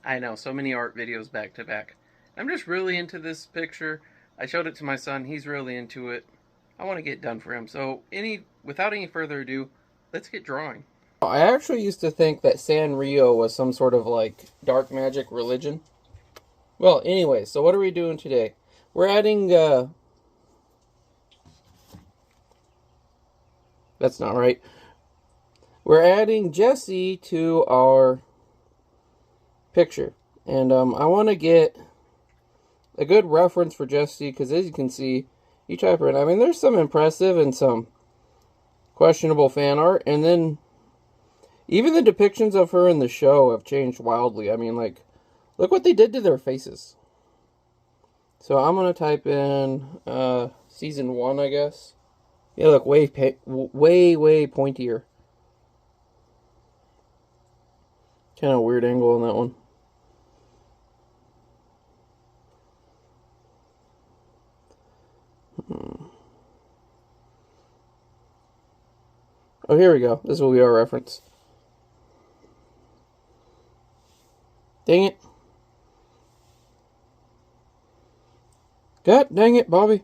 I know, so many art videos back to back. I'm just really into this picture. I showed it to my son. He's really into it. I want to get done for him. So, without any further ado, let's get drawing. I actually used to think that Sanrio was some sort of like dark magic religion. Well, anyway, so what are we doing today? We're adding, that's not right. We're adding Jessie to our picture. And I want to get a good reference for Jessie because as you can see, you type her in. I mean, there's some impressive and some questionable fan art. And then even the depictions of her in the show have changed wildly. I mean, like, look what they did to their faces. So I'm going to type in season 1, I guess. Yeah, look, way pointier. Kind of weird angle on that one. Oh, here we go. This will be our reference. Dang it. God dang it, Bobby.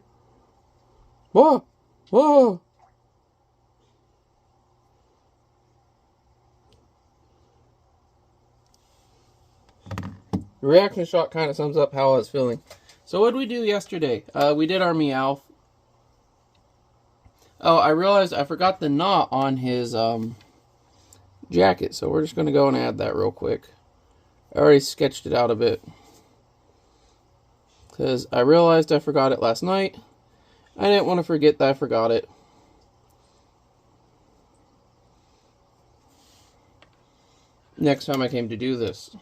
Whoa! Whoa! The reaction shot kind of sums up how I was feeling. So what did we do yesterday? We did our Meowth. Oh, I realized I forgot the knot on his jacket, so we're just going to go and add that real quick. I already sketched it out a bit. Because I realized I forgot it last night. I didn't want to forget that I forgot it. Next time I came to do this.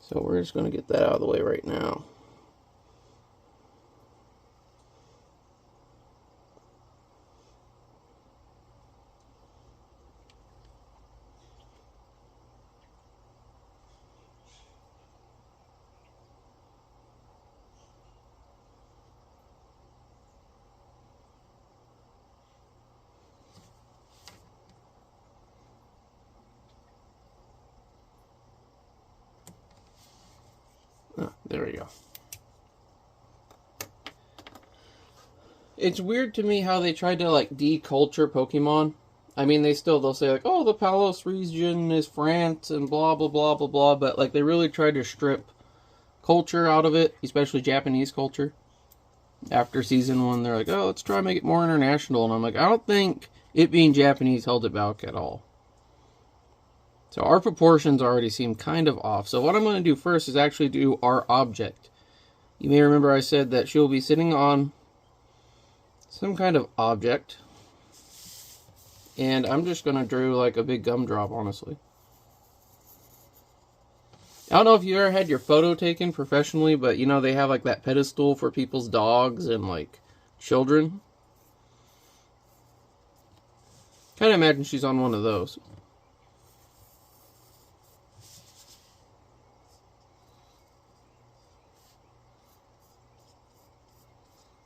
So we're just going to get that out of the way right now. There we go. It's weird to me how they tried to like deculture Pokemon. I mean, they'll say like, oh, the Palos region is France and blah blah blah blah blah, but like they really tried to strip culture out of it, especially Japanese culture. After season 1, they're like, oh, let's try and make it more international, and I'm like, I don't think it being Japanese held it back at all. So our proportions already seem kind of off. So what I'm going to do first is actually do our object. You may remember I said that she'll be sitting on some kind of object. And I'm just going to draw like a big gumdrop, honestly. I don't know if you ever had your photo taken professionally, but you know they have like that pedestal for people's dogs and like children. Kind of imagine she's on one of those.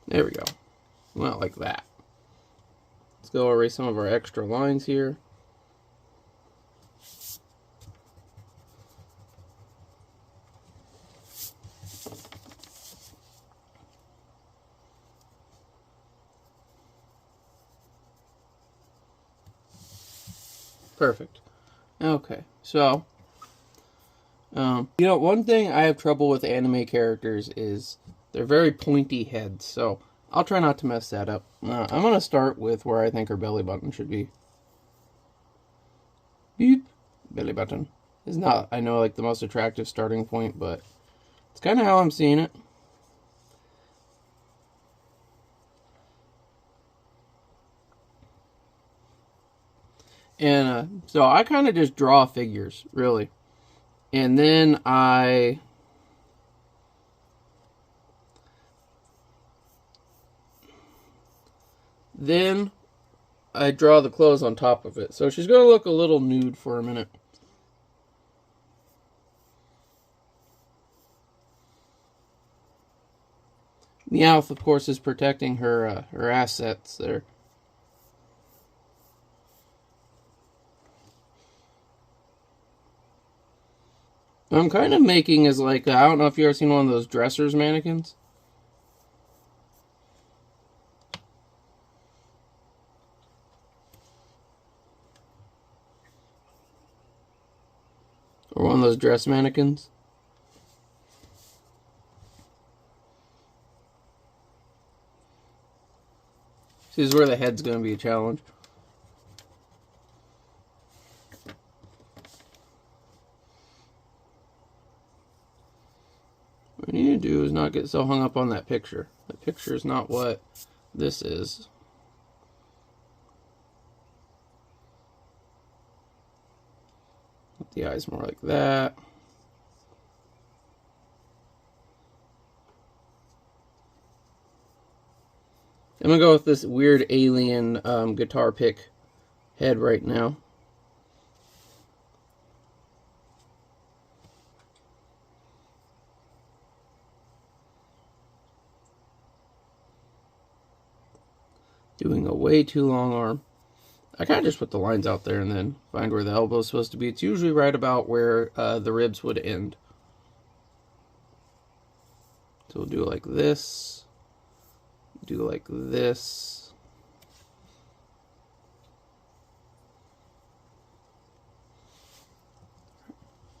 There we go. Not like that. Let's go erase some of our extra lines here. Perfect. Okay, so, you know, one thing I have trouble with anime characters is they're very pointy heads, so I'll try not to mess that up. I'm going to start with where I think her belly button should be. Beep. Belly button. Is not, I know, like the most attractive starting point, but it's kind of how I'm seeing it. And so I kind of just draw figures, really. And then I draw the clothes on top of it. So she's going to look a little nude for a minute. Meowth, of course, is protecting her assets there. I'm kind of making is like, I don't know if you've ever seen one of those dressers mannequins. Or one of those dress mannequins. This is where the head's going to be a challenge. What you need to do is not get so hung up on that picture. That picture is not what this is. The eyes more like that. I'm going to go with this weird alien guitar pick head right now. Doing a way too long arm. I kind of just put the lines out there and then find where the elbow is supposed to be. It's usually right about where the ribs would end. So we'll do it like this. Do like this.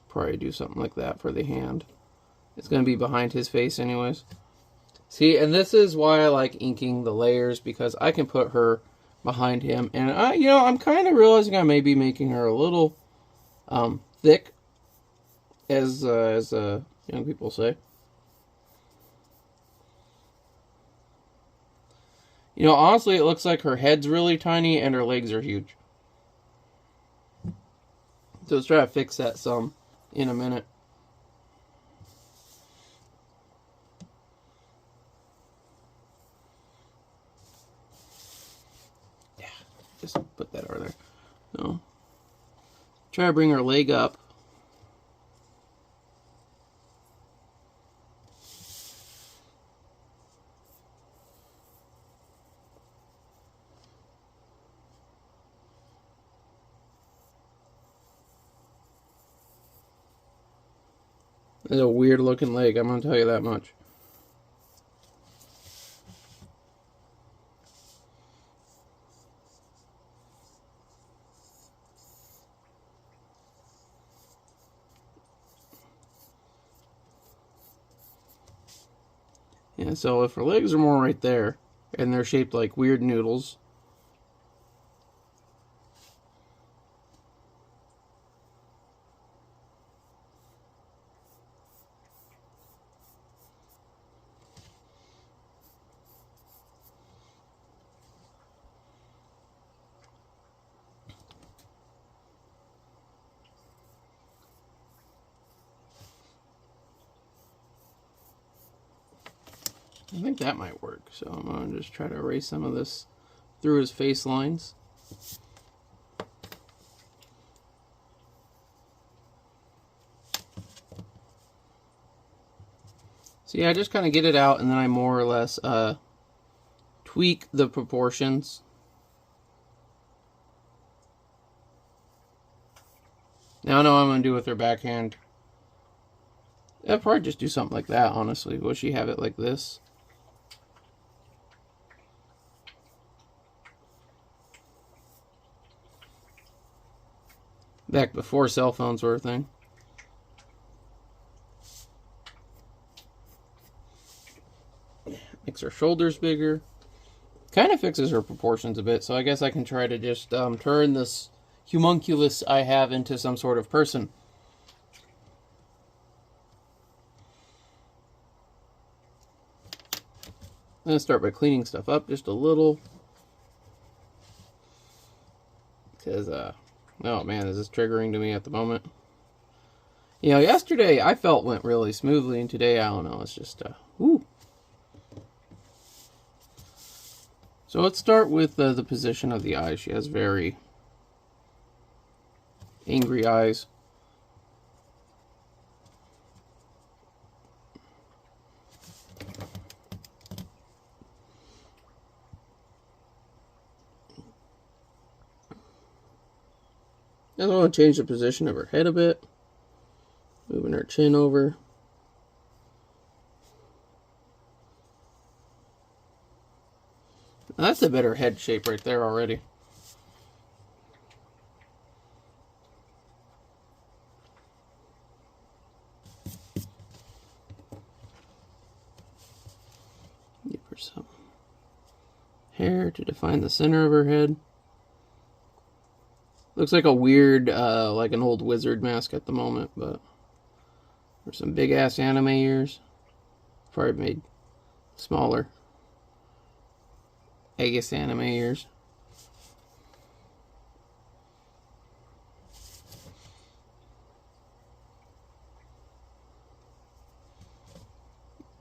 Probably do something like that for the hand. It's going to be behind his face anyways. See, and this is why I like inking the layers, because I can put her behind him. And I'm kind of realizing I may be making her a little thick, as young people say. Honestly, it looks like her head's really tiny and her legs are huge. So let's try to fix that some in a minute. Yeah, just put that over there. No. Try to bring her leg up. It's a weird looking leg, I'm going to tell you that much. Yeah, so if her legs are more right there, and they're shaped like weird noodles, I think that might work. So I'm going to just try to erase some of this through his face lines. So yeah, I just kind of get it out and then I more or less tweak the proportions. Now I know what I'm going to do with her backhand. I'd probably just do something like that, honestly. Will she have it like this? Back before cell phones were a thing. Makes her shoulders bigger. Kind of fixes her proportions a bit, so I guess I can try to just turn this homunculus I have into some sort of person. I'm going to start by cleaning stuff up just a little. Because, oh man, this is triggering to me at the moment. Yesterday I felt went really smoothly, and today, I don't know, it's just, whoo. So let's start with the position of the eyes. She has very angry eyes. I want to change the position of her head a bit. Moving her chin over. Now that's a better head shape right there already. Give her some hair to define the center of her head. Looks like a weird, like an old wizard mask at the moment, but there's some big ass anime ears. Probably made smaller. I guess anime ears.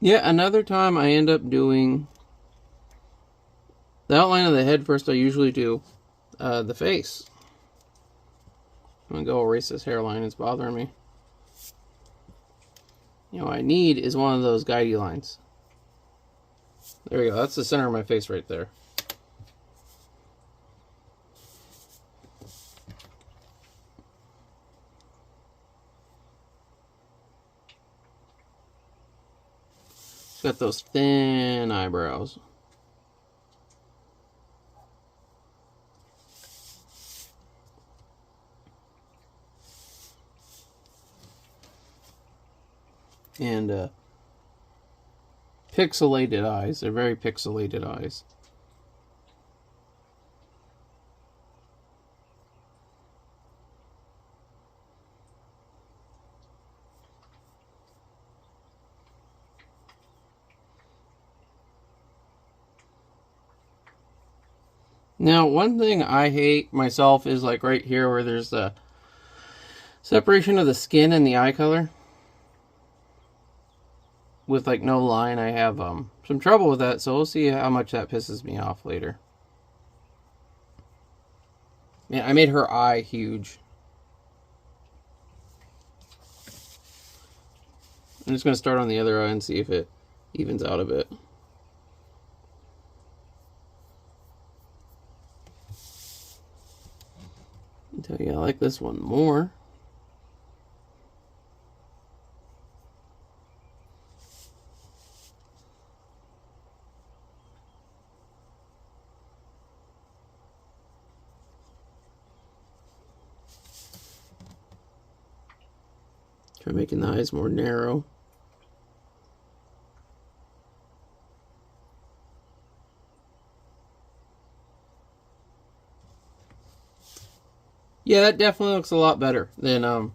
Yeah, another time I end up doing the outline of the head first. I usually do the face. I'm gonna go erase this hairline, it's bothering me. You know, what I need is one of those guidey lines. There we go, that's the center of my face right there. It's got those thin eyebrows. And pixelated eyes. They're very pixelated eyes. Now, one thing I hate myself is like right here where there's the separation of the skin and the eye color. With like no line, I have some trouble with that, so we'll see how much that pisses me off later. Man, I made her eye huge. I'm just going to start on the other eye and see if it evens out a bit. I'll tell you, I like this one more. Try making the eyes more narrow. Yeah, that definitely looks a lot better than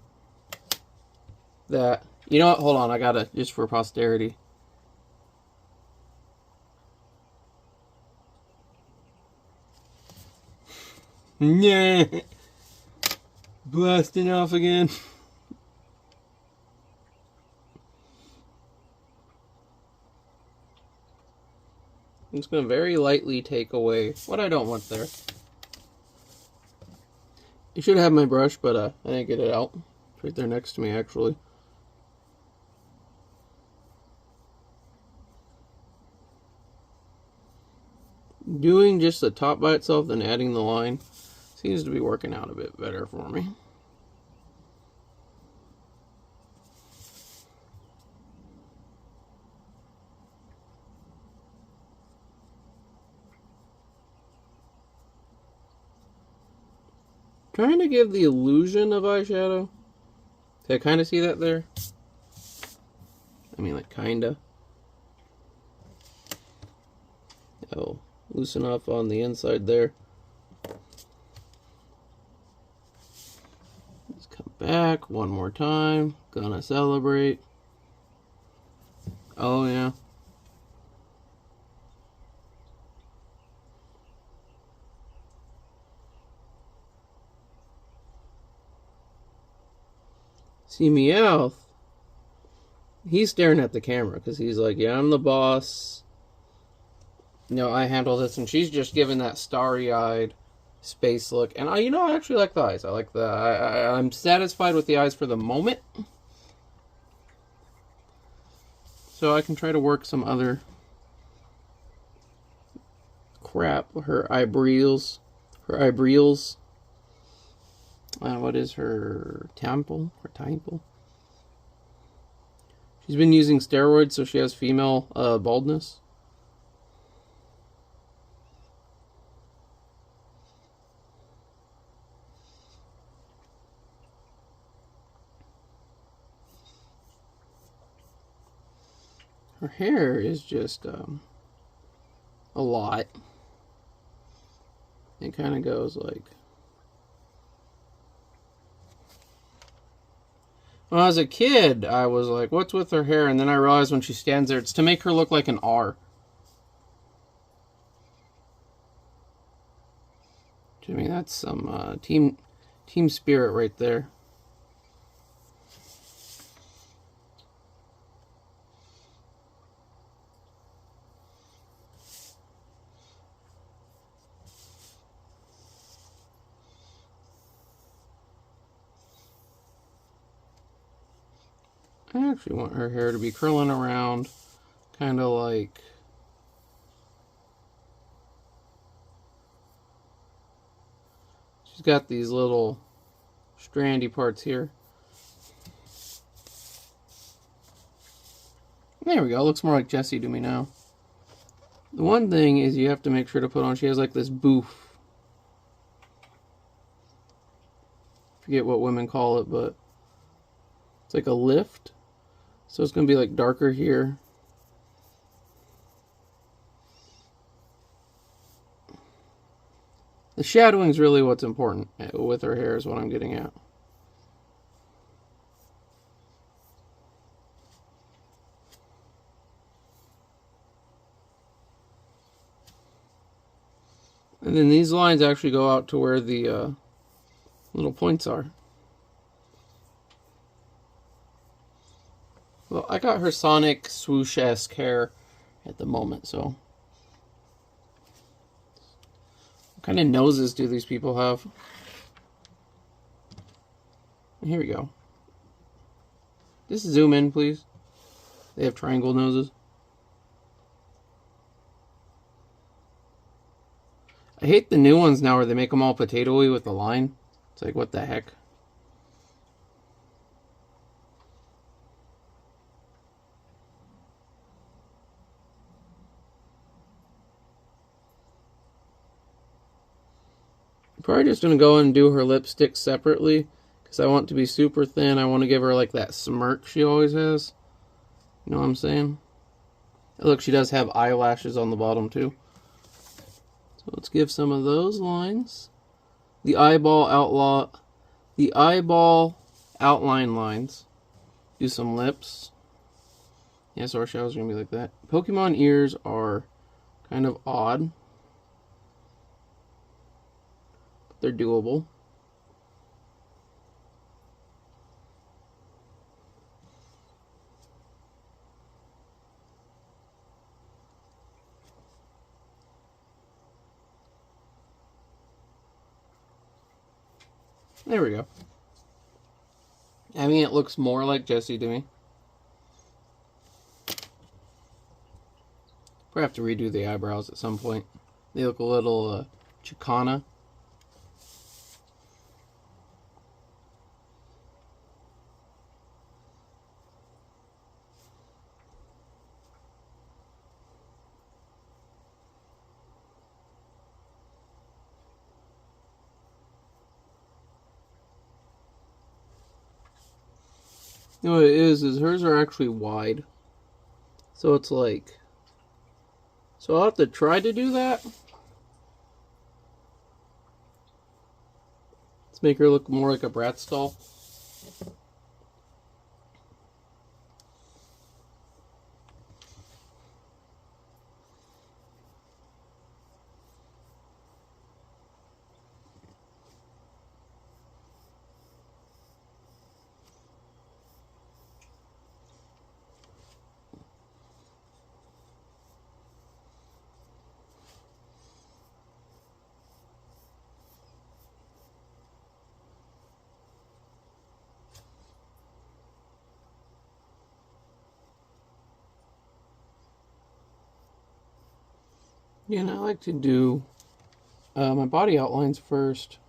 that. You know what? Hold on, I gotta, just for posterity. Yeah. Blasting off again. I'm just going to very lightly take away what I don't want there. I should have my brush, but I didn't get it out. It's right there next to me, actually. Doing just the top by itself, then adding the line, seems to be working out a bit better for me. Trying to give the illusion of eyeshadow. Can I kind of see that there? I mean, like, kinda. Oh, loosen up on the inside there. Let's come back one more time. Gonna celebrate. Oh, yeah. See Meowth, he's staring at the camera because he's like, yeah, I'm the boss. You know, I handle this, and she's just giving that starry-eyed space look. And I actually like the eyes. I like the. I'm satisfied with the eyes for the moment. So I can try to work some other crap. Her eyebrows. What is her temple? Her temple? She's been using steroids, so she has female baldness. Her hair is just a lot. It kind of goes like... When I was a kid, I was like, what's with her hair? And then I realized when she stands there, it's to make her look like an R. Jimmy, that's some team spirit right there. I actually want her hair to be curling around, kind of like... She's got these little strandy parts here. There we go. Looks more like Jessie to me now. The one thing is you have to make sure to put on, she has like this boof. Forget what women call it, but it's like a lift. So it's going to be like darker here. The shadowing is really what's important with her hair, is what I'm getting at. And then these lines actually go out to where the little points are. Well, I got her Sonic swoosh-esque hair at the moment, so... What kind of noses do these people have? Here we go. Just zoom in, please. They have triangle noses. I hate the new ones now where they make them all potato-y with the line. It's like, what the heck? Probably just going to go and do her lipstick separately, because I want it to be super thin. I want to give her like that smirk she always has. You know what I'm saying? Look, she does have eyelashes on the bottom too. So let's give some of those lines. The eyeball outline lines. Do some lips. Yeah, so our shadow's going to be like that. Pokemon ears are kind of odd. They're doable. There we go. I mean, it looks more like Jessie to me. Probably have to redo the eyebrows at some point. They look a little Chicana. You know what it is hers are actually wide. So it's like... So I'll have to try to do that. Let's make her look more like a Bratz doll. Yeah, and I like to do my body outlines first.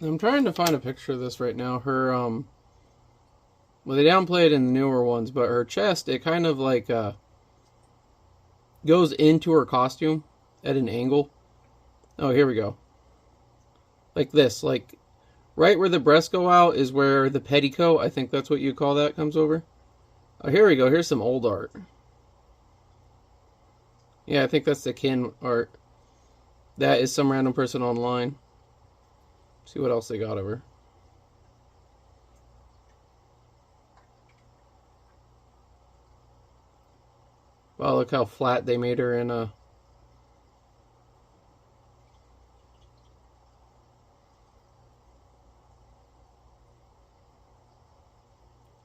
I'm trying to find a picture of this right now. Her, well, they downplay it in the newer ones, but her chest, it kind of like, goes into her costume at an angle. Oh, here we go. Like this, like, right where the breasts go out is where the petticoat, I think that's what you call that, comes over. Oh, here we go. Here's some old art. Yeah, I think that's the kin art. That is some random person online. See what else they got of her. Wow, look how flat they made her in a...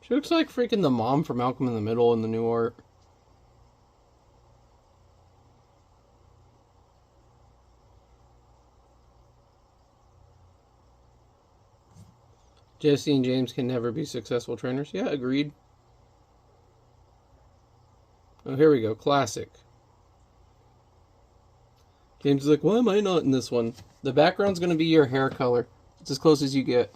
She looks like freaking the mom from Malcolm in the Middle in the new art. Jessie and James can never be successful trainers. Yeah, agreed. Oh, here we go. Classic. James is like, why am I not in this one? The background's going to be your hair color. It's as close as you get.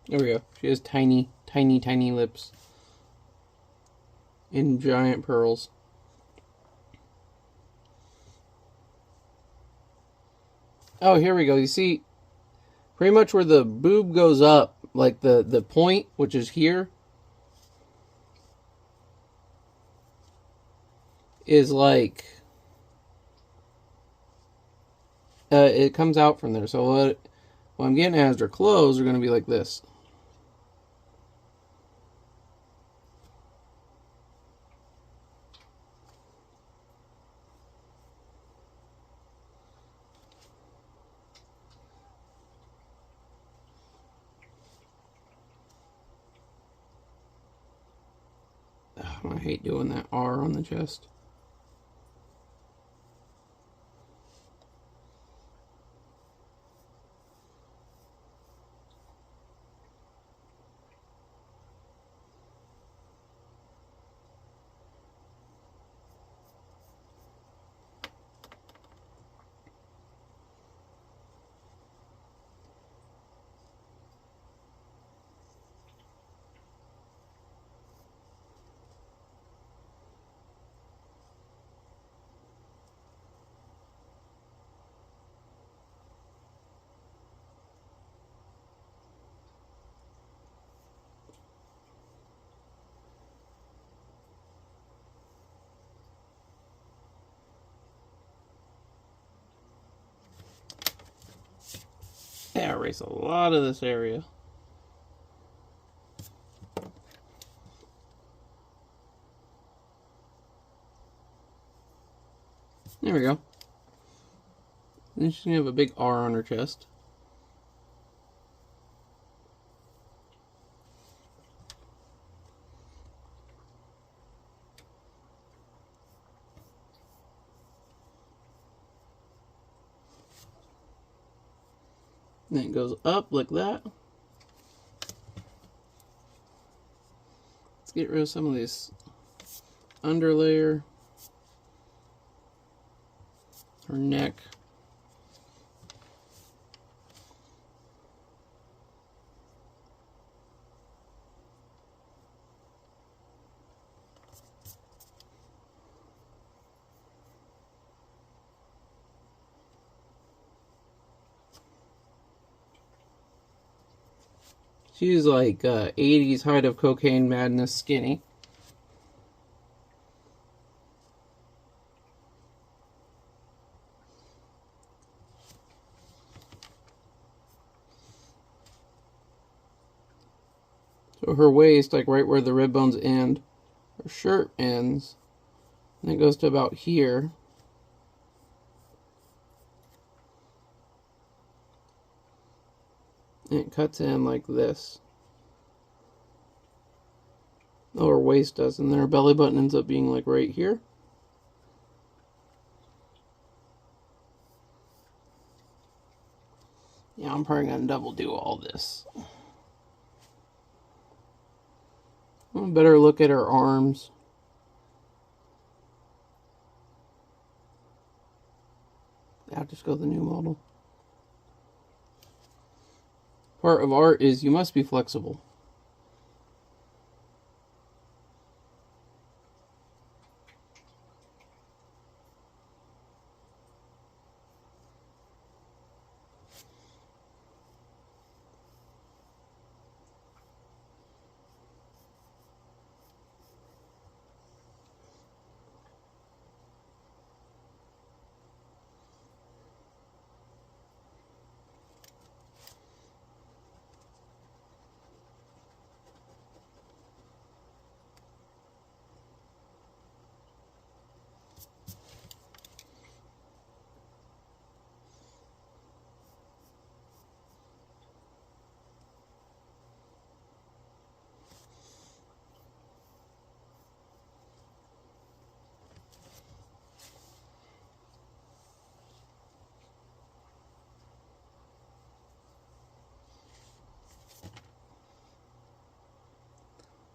There we go. She has tiny, tiny, tiny lips. And giant pearls. Oh, here we go. You see, pretty much where the boob goes up, like the point, which is here, is like, it comes out from there. So what I'm getting at is her clothes are going to be like this. I hate doing that R on the chest. Yeah, erase a lot of this area. There we go. Then she's going to have a big R on her chest. And then it goes up like that. Let's get rid of some of this underlayer. Her neck. She's like 80s height of cocaine madness skinny. So her waist, like right where the rib bones end, her shirt ends, and it goes to about here. And it cuts in like this. Oh, her waist does, and then her belly button ends up being like right here. Now I'm probably going to double do all this. Better look at her arms. I'll just go the new model. Part of art is you must be flexible.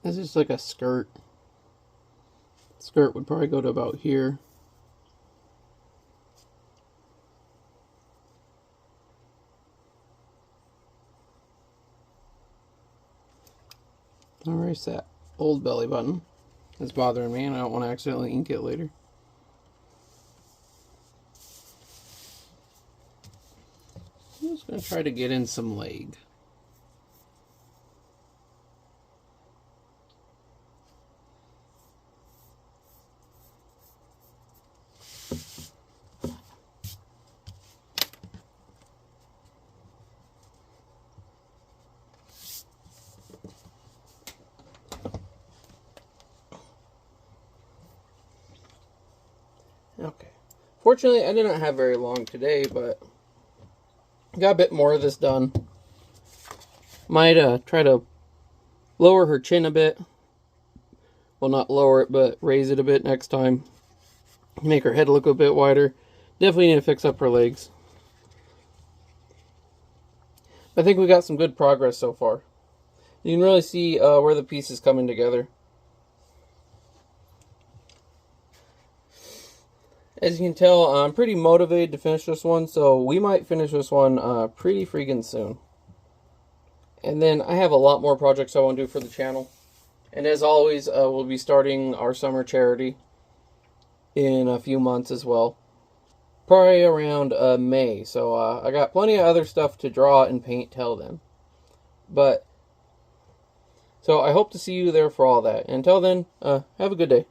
This is like a skirt. Skirt would probably go to about here. I'll erase that old belly button. It's bothering me and I don't want to accidentally ink it later. I'm just going to try to get in some leg. Okay. Fortunately, I didn't have very long today, but got a bit more of this done. Might try to lower her chin a bit. Well, not lower it, but raise it a bit next time. Make her head look a bit wider. Definitely need to fix up her legs. I think we got some good progress so far. You can really see where the piece is coming together. As you can tell, I'm pretty motivated to finish this one, so we might finish this one pretty freaking soon. And then I have a lot more projects I want to do for the channel. And as always, we'll be starting our summer charity in a few months as well. Probably around May, so I got plenty of other stuff to draw and paint till then. So I hope to see you there for all that. Until then, have a good day.